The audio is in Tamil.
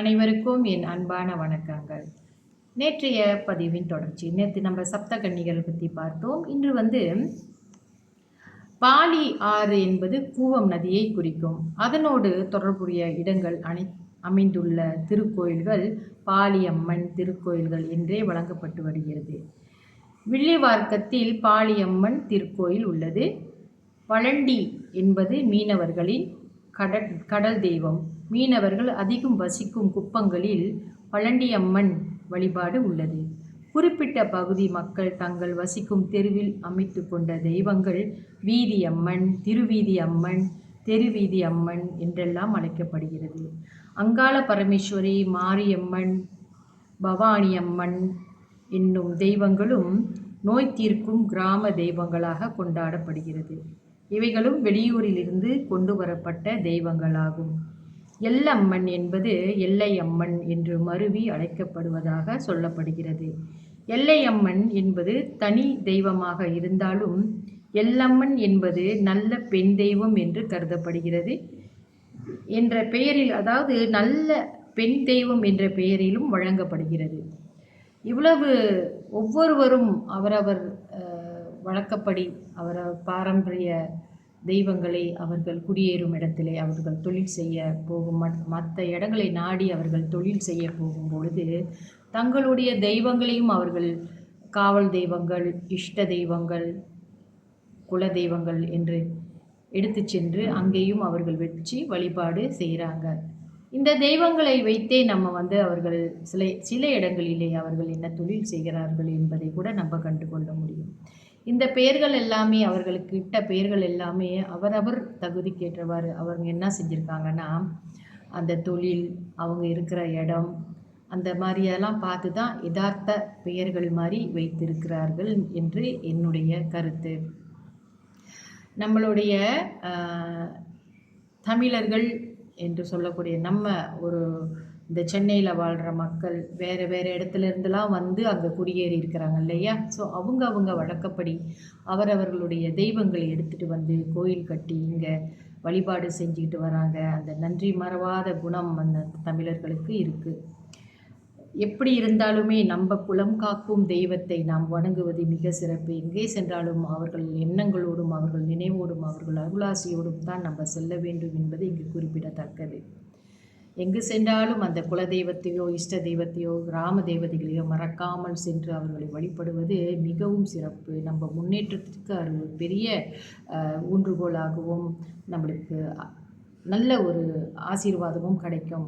அனைவருக்கும் என் அன்பான வணக்கங்கள். நேற்றைய பதிவின் தொடர்ச்சி. நேற்று நம்ம சப்தகன்னிகள் பற்றி பார்த்தோம். இன்று பாலி ஆறு என்பது கூவம் நதியை குறிக்கும். அதனோடு தொடர்புடைய இடங்கள் அமைந்துள்ள திருக்கோயில்கள் பாலியம்மன் திருக்கோயில்கள் என்றே வழங்கப்பட்டு வருகிறது. வில்லிவார்க்கத்தில் பாலியம்மன் திருக்கோயில் உள்ளது. வளண்டி என்பது மீனவர்களின் கடல் தெய்வம். மீனவர்கள் அதிகம் வசிக்கும் குப்பங்களில் பழண்டியம்மன் வழிபாடு உள்ளது. குறிப்பிட்ட பகுதி மக்கள் தங்கள் வசிக்கும் தெருவில் அமைத்து கொண்ட தெய்வங்கள் வீதி அம்மன், திருவீதி அம்மன், தெருவீதி அம்மன் என்றெல்லாம் அழைக்கப்படுகிறது. அங்காள பரமேஸ்வரி, மாரியம்மன், பவானி அம்மன் என்னும் தெய்வங்களும் நோய் தீர்க்கும் கிராம தெய்வங்களாக கொண்டாடப்படுகிறது. இவைகளும் வெளியூரிலிருந்து கொண்டு வரப்பட்ட தெய்வங்களாகும். எல்லம்மன் என்பது எல்லையம்மன் என்று மருவி அழைக்கப்படுவதாக சொல்லப்படுகிறது. எல்லையம்மன் என்பது தனி தெய்வமாக இருந்தாலும் எல்லம்மன் என்பது நல்ல பெண் தெய்வம் என்று கருதப்படுகிறது என்ற பெயரில், அதாவது நல்ல பெண் தெய்வம் என்ற பெயரிலும் வழங்கப்படுகிறது. இவ்வளவு ஒவ்வொருவரும் அவரவர் வழக்கப்படி அவரவர் பாரம்பரிய தெய்வங்களை அவர்கள் குடியேறும் இடத்திலே அவர்கள் தொழில் செய்ய போகும் மற்ற இடங்களை நாடி அவர்கள் தொழில் செய்ய போகும் பொழுது தங்களுடைய தெய்வங்களையும் அவர்கள் காவல் தெய்வங்கள், இஷ்ட தெய்வங்கள், குல தெய்வங்கள் என்று எடுத்து சென்று அங்கேயும் அவர்கள் வச்சு வழிபாடு செய்கிறாங்க. இந்த தெய்வங்களை வைத்தே நம்ம அவர்கள் சில இடங்களிலே அவர்கள் என்ன தொழில் செய்கிறார்கள் என்பதை கூட நம்ம கண்டுகொள்ள முடியும். இந்த பெயர்கள் எல்லாமே, அவர்களுக்கு இட்ட பெயர்கள் எல்லாமே அவரவர் தகுதிக்கேற்றவாறு அவங்க என்ன செஞ்சுருக்காங்கன்னா, அந்த தொழில், அவங்க இருக்கிற இடம், அந்த மாதிரியெல்லாம் பார்த்து தான் யதார்த்த பெயர்கள் மாதிரி வைத்திருக்கிறார்கள் என்று என்னுடைய கருத்து. நம்மளுடைய தமிழர்கள் என்று சொல்லக்கூடிய நம்ம இந்த சென்னையில் வாழ்கிற மக்கள் வேறு இடத்துல இருந்தெல்லாம் அங்கே குடியேறி இருக்கிறாங்க இல்லையா? ஸோ அவங்க வழக்கப்படி அவரவர்களுடைய தெய்வங்களை எடுத்துகிட்டு கோயில் கட்டி இங்கே வழிபாடு செஞ்சுக்கிட்டு வராங்க. அந்த நன்றி மறவாத குணம் அந்த தமிழர்களுக்கு இருக்குது. எப்படி இருந்தாலுமே நம்ம குலம் காக்கும் தெய்வத்தை நாம் வணங்குவது மிக சிறப்பு. எங்கே சென்றாலும் அவர்கள் எண்ணங்களோடும் அவர்கள் நினைவோடும் அவர்கள் அருளாசியோடும் தான் நம்ம செல்ல வேண்டும் என்பது இங்கு குறிப்பிடத்தக்கது. எங்கு சென்றாலும் அந்த குல தெய்வத்தையோ, இஷ்ட தெய்வத்தையோ, கிராம தெய்வதைகளையோ மறக்காமல் சென்று அவர்களை வழிபடுவது மிகவும் சிறப்பு. நம்ம முன்னேற்றத்திற்கு அது ஒரு பெரிய ஊன்றுகோலாகவும் நம்மளுக்கு நல்ல ஒரு ஆசீர்வாதமும் கிடைக்கும்.